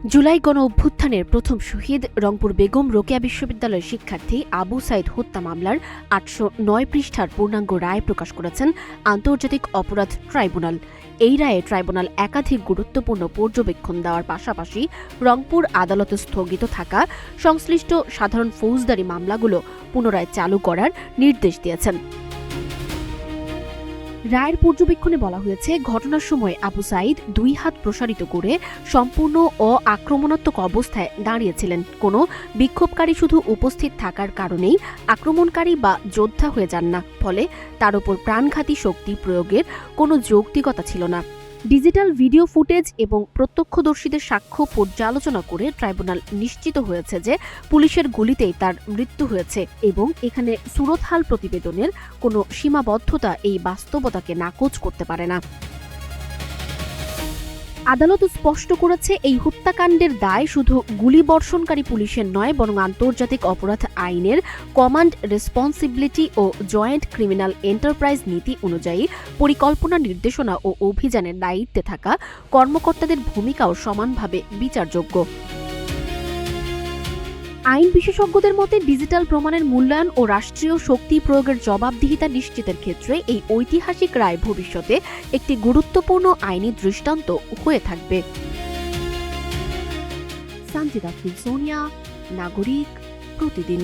জুলাই গণ অভ্যুত্থানের প্রথম শহীদ রংপুর বেগম রোকেয়া বিশ্ববিদ্যালয়ের শিক্ষার্থী আবু সাইদ হত্যা মামলার ৮০৯ পৃষ্ঠার পূর্ণাঙ্গ রায় প্রকাশ করেছেন আন্তর্জাতিক অপরাধ ট্রাইব্যুনাল। এই রায়ে ট্রাইব্যুনাল একাধিক গুরুত্বপূর্ণ পর্যবেক্ষণ দেওয়ার পাশাপাশি রংপুর আদালতে স্থগিত থাকা সংশ্লিষ্ট সাধারণ ফৌজদারি মামলাগুলো পুনরায় চালু করার নির্দেশ দিয়েছেন। রায়ের পর্যবেক্ষণে বলা হয়েছে, ঘটনার সময় আবু সাইদ ২ হাত প্রসারিত করে সম্পূর্ণ আক্রমণাত্মক অবস্থায় দাঁড়িয়েছিলেন। কোনো বিক্ষোভকারী শুধু উপস্থিত থাকার কারণেই আক্রমণকারী বা যোদ্ধা হয়ে যান না, ফলে তার উপর প্রাণঘাতী শক্তি প্রয়োগের কোনো যৌক্তিকতা ছিল না। ডিজিটাল ভিডিও ফুটেজ এবং প্রত্যক্ষদর্শীদের সাক্ষ্য পর্যালোচনা করে ট্রাইব্যুনাল নিশ্চিত হয়েছে যে পুলিশের গুলিতেই তার মৃত্যু হয়েছে এবং এখানে সুরতহাল প্রতিবেদনের কোনো সীমাবদ্ধতা এই বাস্তবতাকে নাকচ করতে পারে না। আদালত স্পষ্ট করেছে, এই হত্যাকাণ্ডের দায় শুধু গুলিবর্ষণকারী পুলিশের নয়, বরং আন্তর্জাতিক অপরাধ আইনের কমান্ড রেসপন্সিবিলিটি ও জয়েন্ট ক্রিমিনাল এন্টারপ্রাইজ নীতি অনুযায়ী পরিকল্পনা, নির্দেশনা ও অভিযানের দায়িত্বে থাকা কর্মকর্তাদের ভূমিকাও সমানভাবে বিচারযোগ্য। আইন বিশেষজ্ঞদের মতে, ডিজিটাল প্রমাণের মূল্যায়ন ও রাষ্ট্রীয় শক্তি প্রয়োগের জবাবদিহিতা নিশ্চিতের ক্ষেত্রে এই ঐতিহাসিক রায় ভবিষ্যতে একটি গুরুত্বপূর্ণ আইনি দৃষ্টান্ত হয়ে থাকবে। সঞ্জিদা ফিল, সোনিয়া, নাগরিক, প্রতিদিন।